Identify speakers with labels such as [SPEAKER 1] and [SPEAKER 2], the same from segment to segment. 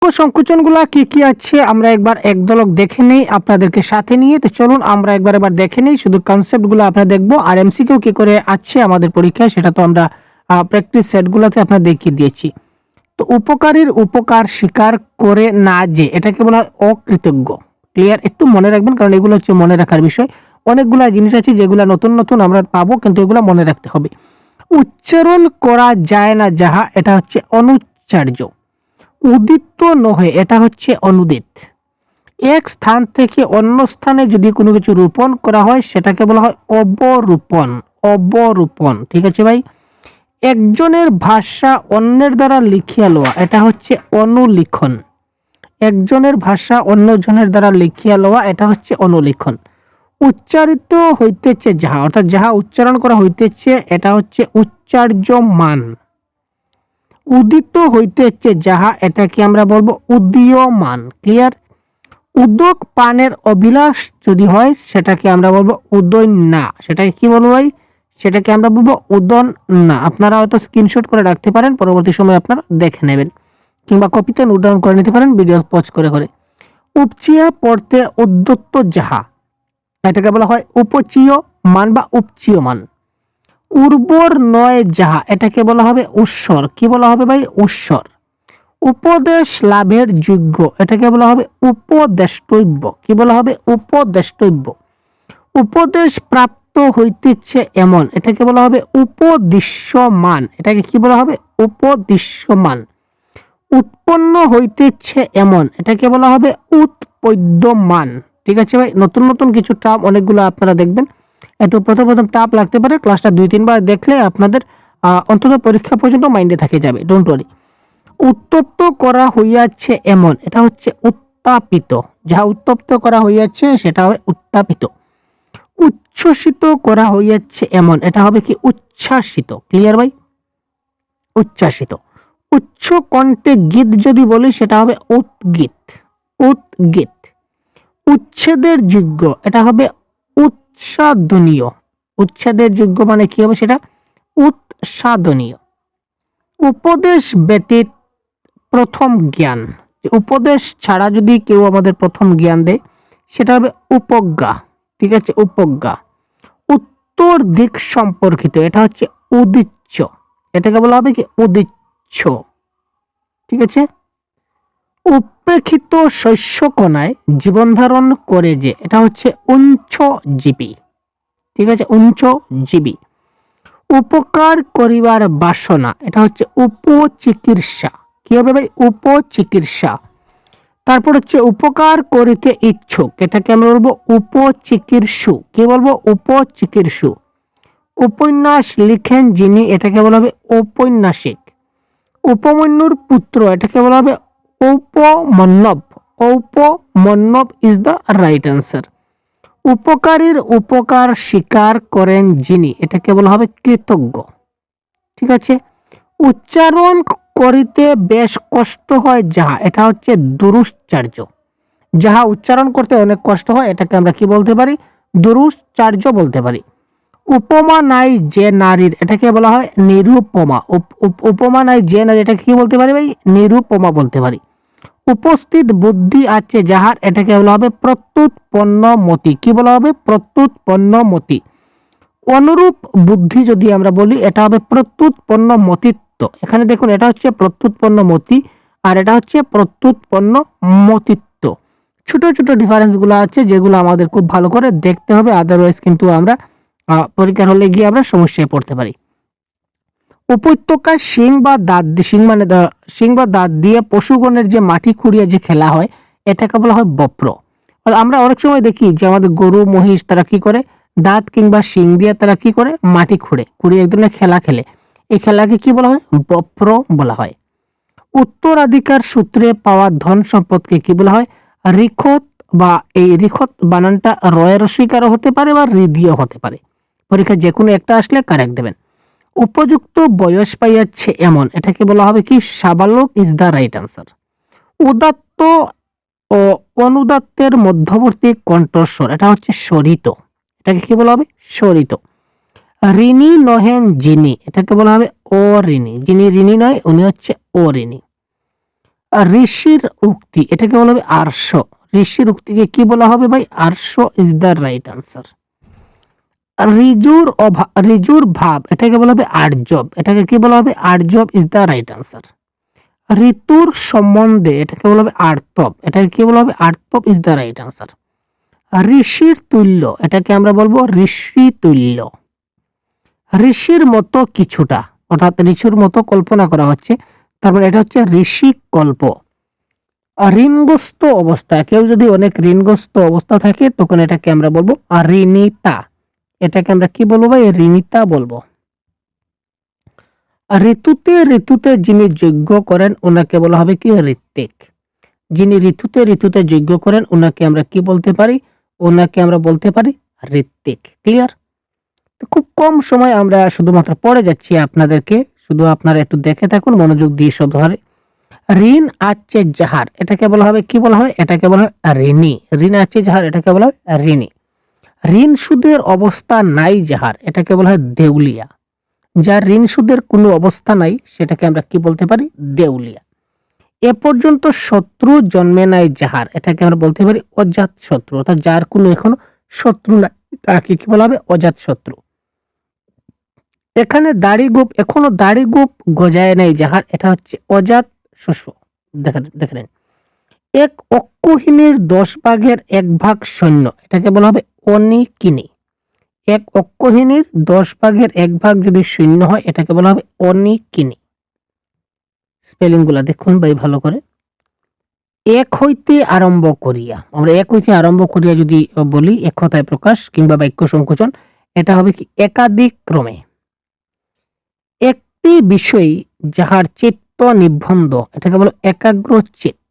[SPEAKER 1] উপসংকোচনগুলা কি কি আছে আমরা একবার এক ঝলক দেখে নেই আপনাদেরকে সাথে নিয়ে। তো চলুন আমরা এবার দেখে নেই, শুধু কনসেপ্টগুলো আমরা দেখব, আর এমসিকিউ কি করে আছে আমাদের পরীক্ষায় সেটা তো আমরা প্র্যাকটিস সেটগুলোতে আপনাদের দেখিয়ে দিয়েছি। তো উপকারীর উপকার স্বীকার করে না যে, এটাকে বলা হয় অকৃতজ্ঞ। ক্লিয়ার? একটু মনে রাখবেন, কারণ এগুলো হচ্ছে মনে রাখার বিষয়। অনেকগুলা জিনিস আছে যেগুলো নতুন নতুন আমরা পাবো, কিন্তু এগুলো মনে রাখতে হবে। উচ্চারণ করা যায় না যাহা, এটা হচ্ছে অনুচ্চার্য। উদিত নহে, এটা হচ্ছে অনুদিত। এক স্থান থেকে অন্য স্থানে যদি কোনো কিছু রোপণ করা হয় সেটাকে বলা হয় অবরোপণ। অবরোপণ, ঠিক আছে ভাই? একজনের ভাষা অন্যের দ্বারা লিখিয়া লওয়া, এটা হচ্ছে অনুলিখন। একজনের ভাষা অন্যজনের দ্বারা লিখিয়া লওয়া, এটা হচ্ছে অনুলিখন। উচ্চারিত হইতেছে যাহা, অর্থাৎ যাহা উচ্চারণ করা হইতেছে এটা হচ্ছে উচ্চার্যমান। উদিত হইতেছে যাহা, এটাকে আমরা বলবো উদীয়মান। ক্লিয়ার? উদক পানের অভিলাষ যদি হয় সেটাকে আমরা বলবো উদয় না। সেটাকে কি বলবো ভাই? সেটাকে আমরা বলবো উদন না। আপনারা হয়তো স্ক্রিনশট করে রাখতে পারেন, পরবর্তী সময় আপনারা দেখে নেবেন, কিংবা কপিতে নোট ডাউন করে নিতে পারেন ভিডিও পজ করে করে। উপচিয়া পড়তে উদ্যত যাহা, এটাকে বলা হয় উপচীয় মান বা উপচীয় মান। উর্বর নয় যাহা, এটাকে বলা হবে উৎসর। কি বলা হবে ভাই? উৎসর। উপদেশ লাভের যোগ্য, এটাকে বলা হবে উপদেষ্টব্য। কি বলা হবে? উপদেষ্টব্য। উপদেশ প্রাপ্ত হইতেছে এমন, এটাকে বলা হবে উপদিশ্যমান। এটাকে কি বলা হবে? উপদিশ্যমান। উৎপন্ন হইতেছে এমন, এটাকে বলা হবে উৎপদ্যমান। ঠিক আছে ভাই? নতুন নতুন কিছু টার্ম অনেকগুলো আপনারা দেখবেন, একটু প্রথম টাপ লাগতে পারে, ক্লাসটা 2-3 বার দেখলে আপনাদের অন্তত পরীক্ষা পর্যন্ত মাইন্ডে থেকে যাবে, ডোন্ট ওয়ারি। উত্তপ্ত করা হইয়াছে এমন, এটা হচ্ছে উত্তাপিত। যাহা উত্তপ্ত করা হইয়াছে সেটা হবে উত্তাপিত। উচ্ছ্বসিত করা হইয়াছে এমন, এটা হবে কি? উচ্ছ্বাসিত। ক্লিয়ার ভাই? উচ্ছ্বাসিত। উচ্চ কণ্ঠে গীত যদি বলি সেটা হবে উদ্গীত। উদ্গীত। উচ্ছেদের যোগ্য, এটা হবে উৎসাদনীয়। উচ্ছেদের যোগ্য মানে কি হবে? সেটা উৎসাদনীয়। উপদেশ ব্যতীত প্রথম জ্ঞান, উপদেশ ছাড়া যদি কেউ আমাদের প্রথম জ্ঞান দেয় সেটা হবে উপজ্ঞা। ঠিক আছে? উপজ্ঞা। উত্তর দিক সম্পর্কিত, এটা হচ্ছে উদিচ্ছ। এটাকে বলা হবে কি? উদিচ্ছ। ঠিক আছে? উপেক্ষিত শস্যকণায় জীবন ধারণ করে যে, এটা হচ্ছে উঞ্চজীবী। ঠিক আছে? উঞ্চজীবী। উপকার করিবার বাসনা, এটা হচ্ছে উপচিকিৎসা। কি হবে ভাই? উপচিকিৎসা। তারপর হচ্ছে উপকার করিতে ইচ্ছুক, এটাকে আমরা বলবো উপচিকিৎসু। কি বলবো? উপচিকিৎসু। উপন্যাস লিখেন যিনি, এটাকে বলা হবে ঔপন্যাসিক। উপমন্যুর পুত্র, এটাকে বলা হবে ঔপমন্যব। ঔপমন্যব ইজ দ্য রাইট অ্যান্সার। উপকারীর উপকার স্বীকার করেন যিনি, এটাকে বলা হবে কৃতজ্ঞ। ঠিক আছে? উচ্চারণ করিতে বেশ কষ্ট হয় যাহা, এটা হচ্ছে দুরুচ্চার্য। যাহা উচ্চারণ করতে অনেক কষ্ট হয় এটাকে আমরা কি বলতে পারি? দুরুচ্চার্য বলতে পারি। উপমা নাই যে নারীর, এটাকে বলা হয় নিরুপমা। উপমা নাই যে নারী, এটাকে কি বলতে পারি ভাই? নিরুপমা বলতে পারি। উপস্থিত বুদ্ধি আছে যাহার, এটাকে বলা হবে প্রত্যুৎপন্ন মতি। কি বলা হবে? প্রত্যুৎপন্ন মতি। অনুরূপ বুদ্ধি যদি আমরা বলি এটা হবে প্রত্যুৎপন্ন মতিত্ব। এখানে দেখুন, এটা হচ্ছে প্রত্যুৎপন্ন মতি আর এটা হচ্ছে প্রত্যুৎপন্ন মতিত্ব। ছোট ছোট ডিফারেন্স গুলো আছে যেগুলো আমাদের খুব ভালো করে দেখতে হবে, আদারওয়াইজ কিন্তু আমরা পরীক্ষার হলে গিয়ে আমরা সমস্যায় পড়তে পারি। উপত্যকায় শিং বা দাঁত, শিং বা দাঁত দিয়ে পশুগণের যে মাটি খুঁড়িয়ে যে খেলা হয় এটাকে বলা হয় বপ্র। আমরা অনেক সময় দেখি যে আমাদের গরু মহিষ তারা কি করে? দাঁত কিংবা শিং দিয়ে তারা কি করে? মাটি খুঁড়ে এক ধরনের খেলা খেলে। এই খেলাকে কি বলা হয়? বপ্র বলা হয়। উত্তরাধিকার সূত্রে পাওয়া ধন সম্পদকে কি বলা হয়? রিখত। বা এই রিখত বানানটা রয়ের রসিকারও হতে পারে বা রিদিও হতে পারে। পরীক্ষা যে কোনো একটা আসলে কারেক্ট দেবেন। উপযুক্ত বয়স পাইয়াছে এমন, এটাকে বলা হবে কি? সাবালক ইজ দ্য রাইট আনসার। উদাত্ত ও অনুদাত্তের মধ্যবর্তী কণ্ঠস্বর, এটা হচ্ছে স্বরিত। এটাকে কি বলা হবে? স্বরিত। ঋণী নহেন যিনি, এটাকে বলা হবে অঋণী। যিনি ঋণী নয় উনি হচ্ছে অঋণী। ঋষির উক্তি, এটাকে বলা হবে আর্ষ। ঋষির উক্তিকে কি বলা হবে ভাই? আর্ষ ইজ দ্য রাইট আনসার। ঋজুর ভাব, এটাকে বলা হবে আর্জব। এটাকে কি বলা হবে? আর্জব ইজ দ্য রাইট আনসার। ঋতুর সম্বন্ধে, এটাকে বলা হবে আর্তব। এটাকে কি বলা হবে? আর্তব ইজ দ্য রাইট আনসার। ঋষির তুল্য, এটাকে আমরা বলবো ঋষি তুল্য। ঋষির মতো কিছুটা, অর্থাৎ ঋষির মতো কল্পনা করা হচ্ছে, তারপর এটা হচ্ছে ঋষি কল্প। ঋণগ্রস্ত অবস্থা, কেউ যদি অনেক ঋণগ্রস্ত অবস্থা থাকে তখন এটাকে আমরা বলবো ঋণিতা। এটাকে আমরা কি বলবো ভাই? ঋণিতা বলবো। ঋতুতে যিনি যজ্ঞ করেন ওনাকে বলা হবে কি? ঋত্বিক। যিনি ঋতুতে যজ্ঞ করেন ওনাকে আমরা কি বলতে পারি? ওনাকে আমরা বলতে পারি ঋত্বিক। ক্লিয়ার? তো খুব কম সময় আমরা শুধুমাত্র পড়ে যাচ্ছি আপনাদেরকে, শুধু আপনারা একটু দেখে থাকুন মনোযোগ দিয়ে সব ধরে। ঋণ আছে যাহার, এটাকে বলা হবে কি বলা হয়? এটাকে বলা হয় ঋণী। ঋণ আছে যাহার, এটাকে বলা হয় ঋণী। ঋণ সুদের অবস্থা নাই যাহার, এটাকে বলা হয় দেউলিয়া। যার ঋণ সুদের কোনো অবস্থা নাই সেটাকে আমরা কি বলতে পারি? দেউলিয়া। এ পর্যন্ত শত্রু জন্মে নাই যাহার, এটাকে আমরা বলতে পারি অজাত শত্রু, অর্থাৎ যার কোনো এখনো শত্রু নাই তাকে কি বলা হবে? অজাত শত্রু। এখানে এখনো দাড়ি গোপ গজায় নাই যাহার, এটা হচ্ছে অজাত শস্য। দেখে নেন। এক অক্ষহীনের 10 ভাগের 1 ভাগ সৈন্য, এটাকে বলা হবে অনিকিনী। এক অক্ষহীনের 10 ভাগের 1 ভাগ যদি শূন্য হয় এটাকে বলা হবে অনিকিনী। স্পেলিং গুলা দেখুন ভাই ভালো করে। এক হইতে আরম্ভ করিয়া, আমরা এক হইতে আরম্ভ করিয়া যদি বলি এক কথায় প্রকাশ কিংবা বাক্য সংকোচন, এটা হবে কি? একাধিক ক্রমে। একটি বিষয় যাহার চিত্ত নিবন্ধ, এটাকে বলা একাগ্র চিত্ত।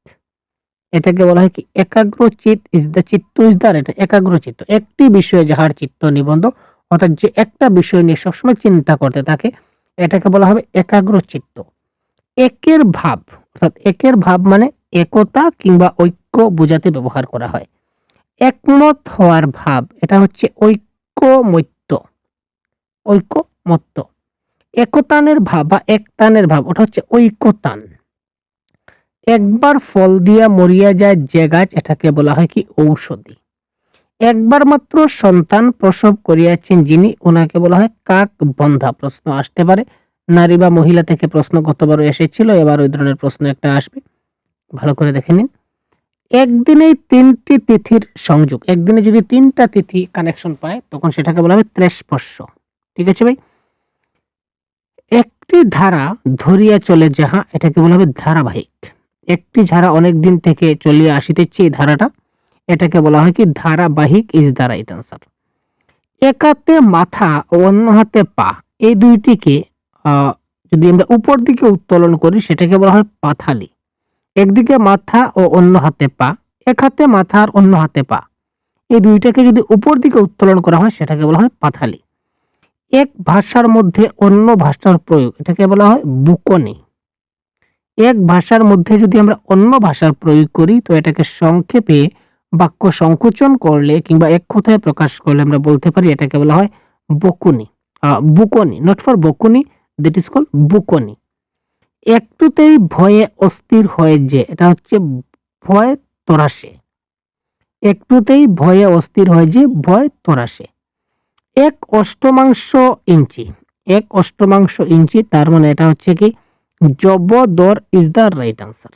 [SPEAKER 1] এটাকে বলা হয় কি? একাগ্র চিত্ত ইজ দ্য চিত্ত ইজ দ্য, এটা একাগ্র চিত্ত। একটি বিষয়ে যাহার চিত্ত নিবন্ধ, অর্থাৎ যে একটা বিষয় নিয়ে সবসময় চিন্তা করতে থাকে, এটাকে বলা হবে একাগ্র চিত্ত। একের ভাব, অর্থাৎ একের ভাব মানে একতা কিংবা ঐক্য বোঝাতে ব্যবহার করা হয়। একমত হওয়ার ভাব, এটা হচ্ছে ঐক্যমত্য। ঐক্যমত্য। একতানের ভাব বা একতানের ভাব, ওটা হচ্ছে ঐক্যতান। একবার ফল দিয়া মরিয়া যায় যে গাছ, এটাকে বলা হয় কি? ঔষধি। একবার মাত্র সন্তান প্রসব করিয়াছেন যিনি, ওনাকে বলা হয় কাক বন্ধা। প্রশ্ন আসতে পারে, নারী বা মহিলা থেকে প্রশ্ন গতবারও এসেছিল, এবার ওই ধরনের প্রশ্ন একটা আসবে, ভালো করে দেখে নিন। একদিনে 3টি তিথির সংযোগ, একদিনে যদি 3টা তিথি কানেকশন পায় তখন সেটাকে বলা হবে ত্রেস্পর্শ। ঠিক আছে ভাই? একটি ধারা ধরিয়া চলে যাহা, এটাকে বলা হবে ধারাবাহিক। একটি ধারা অনেক দিন থেকে চলিয়া আসিতেছে, এই ধারাটা, এটাকে বলা হয় কি? ধারাবাহিক ইজ দ্য রাইট আনসার। এক হাতে মাথা ও অন্য হাতে পা, এই দুইটিকে যদি আমরা উপর দিকে উত্তোলন করি সেটাকে বলা হয় পাথালি। একদিকে মাথা ও অন্য হাতে পা, এক হাতে মাথা আর অন্য হাতে পা, এই দুইটাকে যদি উপর দিকে উত্তোলন করা হয় সেটাকে বলা হয় পাথালি। এক ভাষার মধ্যে অন্য ভাষার প্রয়োগ, এটাকে বলা হয় বুকনি। এক ভাষার মধ্যে যদি আমরা অন্য ভাষার প্রয়োগ করি তো এটাকে সংক্ষেপে বাক্য সংকোচন করলে কিংবা এক কথায় প্রকাশ করলে আমরা বলতে পারি এটাকে বলা হয় বকুনি। বুকনি, নট ফর বকুনি, দ্যাট ইজ কল্ড বুকনি। একটুতেই ভয়ে অস্থির হয়ে যে, এটা হচ্ছে ভয় ত্রাসে। একটুতেই ভয়ে অস্থির হয় যে, ভয় ত্রাসে। এক অষ্টমাংশ ইঞ্চি, এক অষ্টমাংশ ইঞ্চি, তার মানে এটা হচ্ছে কি? জবদর ইজ দ্য রাইট আনসার।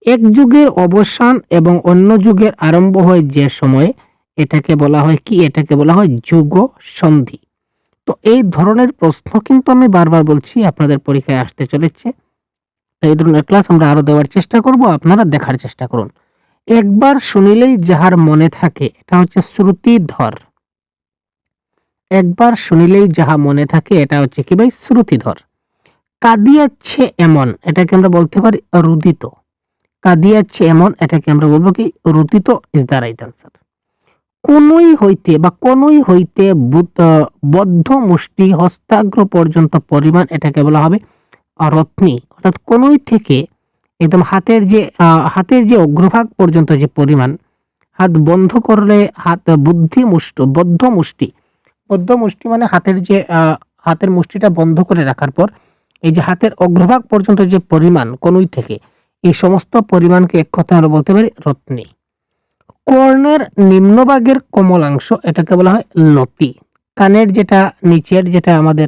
[SPEAKER 1] এক যুগের অবসান এবং অন্য যুগের আরম্ভ হয় যে সময়ে, এটাকে বলা হয় কি? এটাকে বলা হয় যুগ সন্ধি। তো এই ধরনের প্রশ্ন কিন্তু আমি বারবার বলছি আপনাদের পরীক্ষায় আসতে চলেছে, এই ধরনের ক্লাস আমরা আরো দেওয়ার চেষ্টা করব, আপনারা দেখার চেষ্টা করুন। একবার শুনিলেই যাহার মনে থাকে, এটা হচ্ছে শ্রুতিধর। একবার শুনিলেই যাহা মনে থাকে, এটা হচ্ছে কি ভাই? শ্রুতিধর। কাঁদিয়াছে এমন, এটাকে আমরা বলতে পারি রুদিত। কাঁদিয়াছে এমন, এটাকে আমরা বলবো কি? রুদিত ইজ দ্য রাইট আনসার। কোনই হইতে বা কোনই হইতে বদ্ধ মুষ্টি হস্তাগ্র পর্যন্ত পরিমাণ, এটাকে বলা হবে রত্নী। অর্থাৎ কোনই থেকে একদম হাতের যে অগ্রভাগ পর্যন্ত যে পরিমাণ, হাত বন্ধ করলে হাত বদ্ধ মুষ্টি মানে হাতের মুষ্টিটা বন্ধ করে রাখার পর এই যে হাতের অগ্রভাগ পর্যন্ত যে পরিমাণ কোনই থেকে, এই সমস্ত পরিমাণকে এক কথায় আমরা বলতে পারি রত্নী। কর্ণের নিম্নভাগের কমলাংশ এটাকে বলা হয় লতি। কানের যেটা নিচের যেটা আমাদের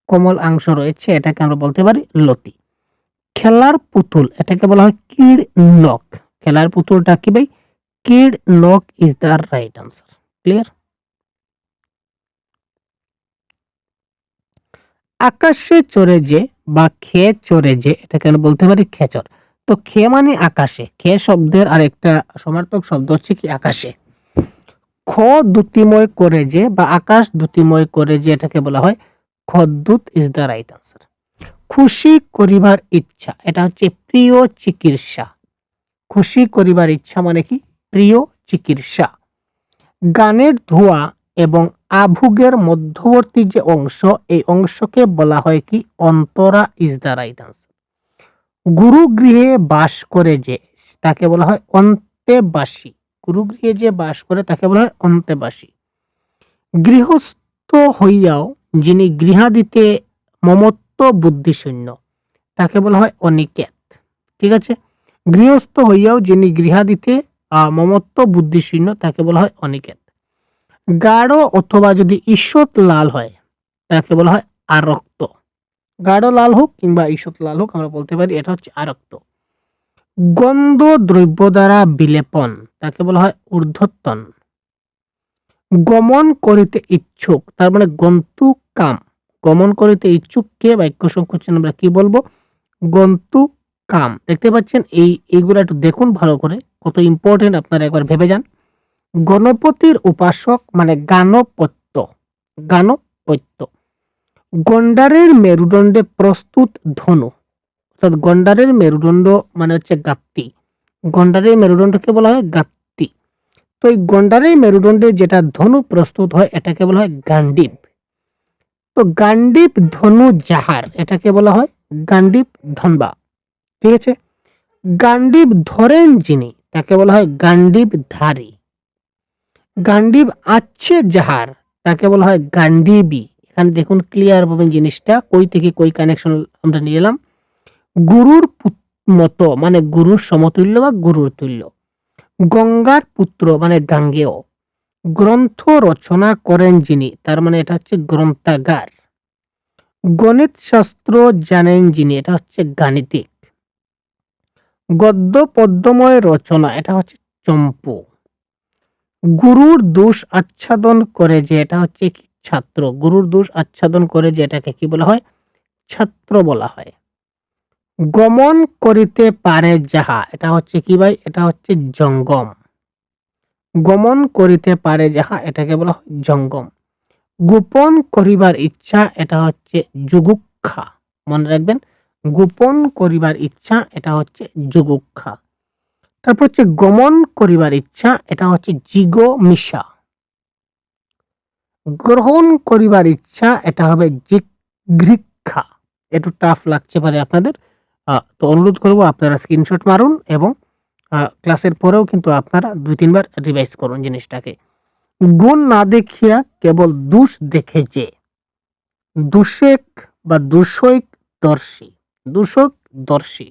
[SPEAKER 1] কোমল অংশ রয়েছে এটাকে আমরা বলতে পারি লতি। খেলার পুতুল এটাকে বলা হয় কিড নক। খেলার পুতুলটা কি ভাই? কিড নক is the right answer. Clear? আকাশে চড়ে যে বা খেয়ে চড়ে যে এটাকে আমরা বলতে পারি খেচর। তো খে মানে আকাশে, খে শব্দের আরেকটা সমার্থক শব্দ হচ্ছে কি আকাশে। খ দ্যুতিময় করে যে বা আকাশ দ্যুতিময় করে যে এটাকে বলা হয় খদ্দূত ইজ দ্য রাইট আনসার। খুশি করিবার ইচ্ছা এটা হচ্ছে প্রিয় চিকিৎসা। খুশি করিবার ইচ্ছা মানে কি? প্রিয় চিকিৎসা। গানের ধোঁয়া এবং আভুগের মধ্যবর্তী যে অংশ এই অংশকে বলা হয় কি? অন্তরা ইজ দ্য রাইট আনসার। গুরুগৃহে বাস করে যে তাকে বলা হয় অন্তেবাসী। গুরুগৃহে যে বাস করে তাকে বলা হয় অন্তেবাসী। গৃহস্থ হইয়াও যিনি গৃহাদিতে মমত্ব বুদ্ধিশূন্য তাকে বলা হয় অনিকেত। ঠিক আছে? গৃহস্থ হইয়াও যিনি গৃহাদিতে মমত্ব বুদ্ধিশূন্য তাকে বলা হয় অনিকেত। গাঢ় অথবা যদি ঈষৎ লাল হয় তাকে বলা হয় আরক্ত। গাঢ় লাল হোক কিংবা ঈষৎ লাল হোক আমরা বলতে পারি এটা হচ্ছে আরক্ত। গন্ধ দ্রব্য দ্বারা বিলেপন তাকে বলা হয় ঊর্ধ্বতন। গমন করিতে ইচ্ছুক তার মানে গন্তু কাম। গমন করিতে ইচ্ছুক কে বাক্য সংকোচন আমরা কি বলবো? গন্তু কাম। দেখতে পাচ্ছেন এইগুলো একটু দেখুন ভালো করে, কত ইম্পর্টেন্ট আপনারা একবার ভেবে যান। গণপতির উপাসক মানে গানপত্য। গানপত্য। গন্ডারের মেরুদণ্ডে প্রস্তুত ধনু অর্থাৎ গন্ডারের মেরুদণ্ড মানে হচ্ছে গাত্তি। গন্ডারের মেরুদণ্ডকে বলা হয় গাত্তি। তো এই গন্ডারের মেরুদণ্ডে যেটা ধনু প্রস্তুত হয় এটাকে বলা হয় গান্ডীব। তো গান্ডীব ধনু যাহার এটাকে বলা হয় গান্ডীব ধনবা। ঠিক আছে? গান্ডীব ধরেন যিনি তাকে বলা হয় গান্ডীব ধারী। গান্ডীব আছে যাহার তাকে বলা হয় গান্ডীবী। এখানে দেখুন ক্লিয়ার পাবেন জিনিসটা কই থেকে কই কানেকশন আমরা নিয়ে এলাম। গুরুর মতো মানে গুরুর সমতুল্য বা গুরুর তুল্য। গঙ্গার পুত্র মানে গাঙ্গেয়। গ্রন্থ রচনা করেন যিনি তার মানে এটা হচ্ছে গ্রন্থাগার। গণিত শাস্ত্র জানেন যিনি এটা হচ্ছে গাণিতিক। গদ্য পদ্যময় রচনা এটা হচ্ছে চম্পু। গুরুর দোষ আচ্ছাদন করে যে এটা হচ্ছে কি? ছাত্র। গুরুর দোষ আচ্ছাদন করে যে এটাকে কি বলা হয়? ছাত্র বলা হয়। গমন করিতে পারে যাহা এটা হচ্ছে কি ভাই? এটা হচ্ছে জঙ্গম। গমন করিতে পারে যাহা এটাকে বলা হয় জঙ্গম। গোপন করিবার ইচ্ছা এটা হচ্ছে যুগুক্ষা। মনে রাখবেন, গোপন করিবার ইচ্ছা এটা হচ্ছে যুগুক্ষা। তারপর হচ্ছে গমন করিবার ইচ্ছা এটা হচ্ছে জিগমিষা। গ্রহণ করিবার ইচ্ছা এটা হবে জিঘৃক্ষা। একটু টাফ লাগতে পারে আপনাদের, তো অনুরোধ করবো আপনারা স্ক্রিনশট মারুন এবং ক্লাসের পরেও কিন্তু আপনারা 2-3 বার রিভাইজ করুন জিনিসটাকে। গুণ না দেখিয়া কেবল দোষ দেখে যে দূষক বা দূষক দর্শী। দূষক দর্শী।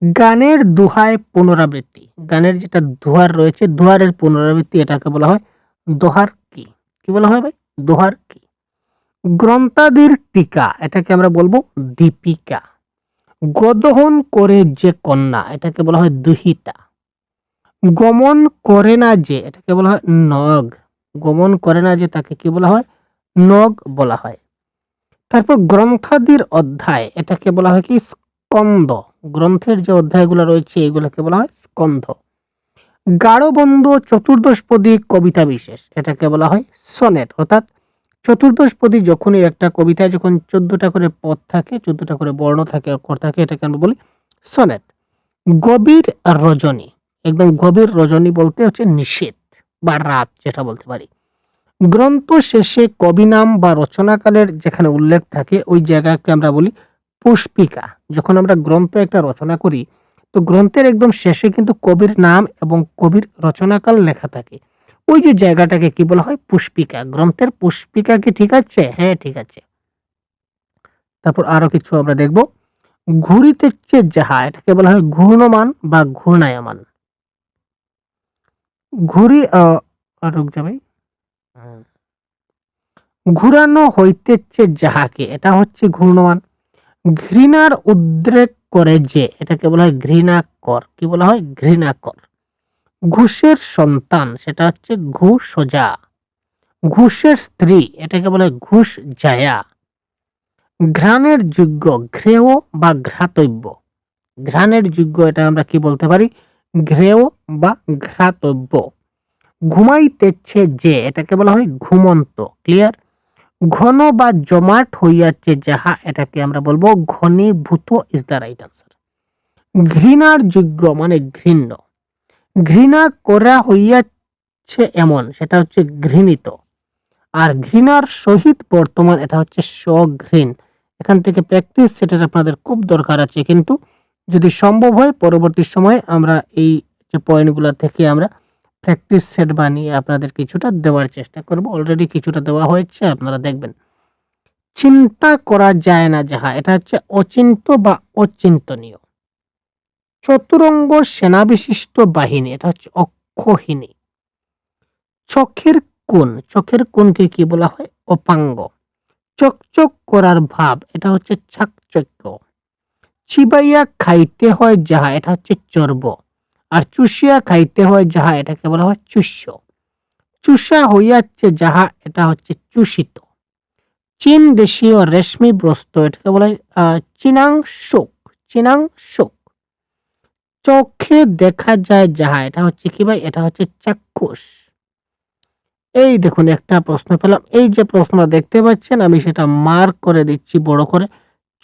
[SPEAKER 1] গানের দোহায় পুনরাবৃত্তি। গানের যেটা দোহার রয়েছে দোহারের পুনরাবৃত্তি এটাকে বলা হয় দোহার কি? কি বলা হয় ভাই? দোহার কি। গ্রন্থাদির টিকা এটাকে আমরা বলবো দীপিকা। গোদহন করে যে কন্যা এটাকে বলা হয় দুহিতা। গমন করে না যে এটাকে বলা হয় নগ। গমন করে না যে তাকে কি বলা হয়? নগ বলা হয়। তারপর গ্রন্থাদির অধ্যায় এটাকে বলা হয় কি? স্কন্ধ। গ্রন্থের যে অধ্যায়গুলো রয়েছে এগুলোকে বলা হয় স্কন্ধ। গাঢ়বন্ধ চতুর্দশপদী কবিতা বিশেষ এটাকে বলা হয় সনেট। অর্থাৎ চতুর্দশপদী যখনই একটা কবিতায় যখন 14টা করে পদ থাকে, 14টা করে বর্ণ থাকে, অক্ষর থাকে, এটাকে আমরা বলি সনেট। গভীর রজনী, একদম গভীর রজনী বলতে হচ্ছে নিষেধ বা রাত যেটা বলতে পারি। গ্রন্থ শেষে কবি নাম বা রচনাকালের যেখানে উল্লেখ থাকে ওই জায়গাকে আমরা বলি পুষ্পিকা। যখন আমরা গ্রন্থ একটা রচনা করি তো গ্রন্থের একদম শেষে কিন্তু কবির নাম এবং কবির রচনাকাল লেখা থাকে, ওই যে জায়গাটাকে কি বলা হয়? পুষ্পিকা। গ্রন্থের পুষ্পিকা কি ঠিক আছে? হ্যাঁ ঠিক আছে। তারপর আরো কিছু আমরা দেখব। ঘুরিতেছে যাহা, এটাকে বলা হয় ঘূর্ণমান বা ঘূর্ণায়মান। ঘুরি রুক যা ভাই। ঘুরানো হইতেছে যাহাকে, এটা হচ্ছে ঘূর্ণমান। ঘৃণার উদ্রেক করে যে, এটাকে বলা হয় ঘৃণাকর। কি বলা হয়? ঘৃণাকর। ঘুষের সন্তান, সেটা হচ্ছে ঘুষজা। ঘুষের স্ত্রী, এটাকে বলা হয় ঘুষ জায়া। ঘ্রাণের যোগ্য, ঘ্রেয় বা ঘ্রাতব্য। ঘ্রাণের যোগ্য, এটা আমরা কি বলতে পারি? ঘ্রেয় বা ঘ্রাতব্য। ঘুমাইতেছে যে, এটাকে বলা হয় ঘুমন্ত। ক্লিয়ার? ঘন বা জমাট হইয়াছে যাহা, এটাকে আমরা বলবো ঘনীভূত ইজ দ্য রাইট আনসার। ঘৃণার যোগ্য মানে ঘৃণ্য। ঘৃণা করা হইয়াছে এমন, সেটা হচ্ছে ঘৃণিত। আর ঘৃণার সহিত বর্তমান, এটা হচ্ছে সঘৃণ। এখান থেকে প্র্যাকটিস সেটার আপনাদের খুব দরকার আছে, কিন্তু যদি সম্ভব হয় পরবর্তী সময়ে আমরা এই যে পয়েন্টগুলো থেকে আমরা প্র্যাকটিস সেট বানিয়ে আপনাদের কিছুটা দেওয়ার চেষ্টা করব। অলরেডি কিছুটা দেওয়া হয়েছে, আপনারা দেখবেন। চিন্তা করা যায় না যাহা, এটা হচ্ছে অচিন্ত বা অচিন্তনীয়। চতুরঙ্গ সেনাবিশিষ্ট বাহিনী, এটা হচ্ছে অক্ষহীনী। চোখের কোণ, চোখের কোণকে কি বলা হয়? অপাঙ্গ। চকচক করার ভাব, এটা হচ্ছে চাকচক্য। চিবাইয়া খাইতে হয় যাহা, এটা হচ্ছে চর্ব। আর চুষিয়া খাইতে হয় যাহা, এটাকে বলা হয় চুষ্য। চুষা হইয়াছে যাহা, এটা হচ্ছে চূষিত। চীন দেশীয় রেশমি বস্ত্র, এটাকে বলা হয় চীনাংশুক। চীনাংশুক। চোখে দেখা যায় যাহা, এটা হচ্ছে কি ভাই? এটা হচ্ছে চাক্ষুষ। এই দেখুন একটা প্রশ্ন পেলাম, এই যে প্রশ্ন দেখতে পাচ্ছেন আমি সেটা মার্ক করে দিচ্ছি বড় করে।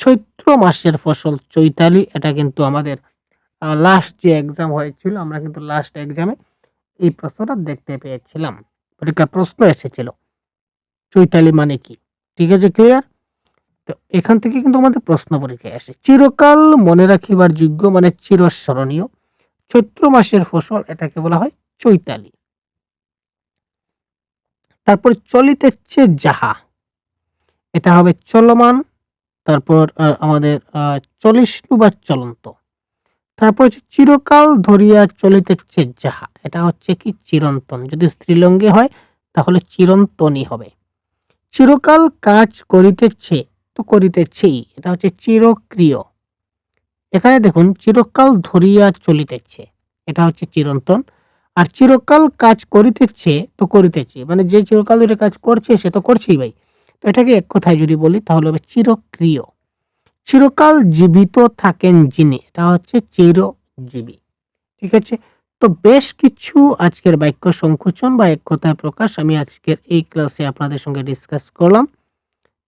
[SPEAKER 1] চৈত্র মাসের ফসল চৈতালি, এটা কিন্তু আমাদের লাস্ট যে এক্সাম হয়েছিল, আমরা কিন্তু লাস্ট এক্সামে এই প্রশ্নটা দেখতে পেয়েছিলাম। পরীক্ষার প্রশ্ন এসেছিল চৈতালি মানে কি। ঠিক আছে, ক্লিয়ার? তো এখান থেকে কিন্তু আমাদের প্রশ্ন পরীক্ষায় আসে। চিরকাল মনে রাখিবার যোগ্য মানে চিরস্মরণীয়। চৈত্র মাসের ফসল, এটাকে বলা হয় চৈতালি। তারপর চলিতেছে যাহা, এটা হবে চলমান। তারপর আমাদের চলিষ্ণু বা চলন্ত। তারপর হচ্ছে চিরকাল ধরিয়া চলিতেছে যাহা, এটা হচ্ছে কি চিরন্তন। যদি স্ত্রীলিঙ্গে হয় তাহলে চিরন্তনী হবে। চিরকাল কাজ করিতেছে, তো করিতেছেই, এটা হচ্ছে চিরক্রিয়। এখানে দেখুন চিরকাল ধরিয়া চলিতেছে, এটা হচ্ছে চিরন্তন। আর চিরকাল কাজ করিতেছে, তো করিতেছে, মানে যে চিরকাল ধরে কাজ করছে সে তো করছেই ভাই। তো এটাকে এক কথায় যদি বলি তাহলে হবে চিরক্রিয়। চিরকাল জীবিত থাকেন যিনি, এটা হচ্ছে চিরজীবী। ঠিক আছে? তো বেশ কিছু আজকের বাক্য সংকোচন বা এক কথায় প্রকাশ আমি আজকের এই ক্লাসে আপনাদের সঙ্গে ডিসকাস করলাম।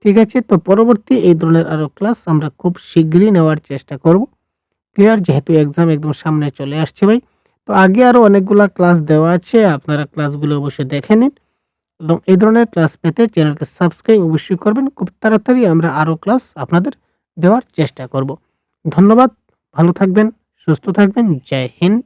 [SPEAKER 1] ঠিক আছে? তো পরবর্তী এই ধরনের আরো ক্লাস আমরা খুব শীঘ্রই নেওয়ার চেষ্টা করব। ক্লিয়ার? যেহেতু এক্সাম একদম সামনে চলে আসছে ভাই। তো আগে আরো অনেকগুলা ক্লাস দেওয়া আছে, আপনারা ক্লাসগুলো অবশ্যই দেখে নিন এবং এই ধরনের ক্লাস পেতে চ্যানেলকে সাবস্ক্রাইব অবশ্যই করবেন। খুব তাড়াতাড়ি আমরা আরো ক্লাস আপনাদের দেওয়ার চেষ্টা করব। ধন্যবাদ, ভালো থাকবেন, সুস্থ থাকবেন। জয় হিন্দ।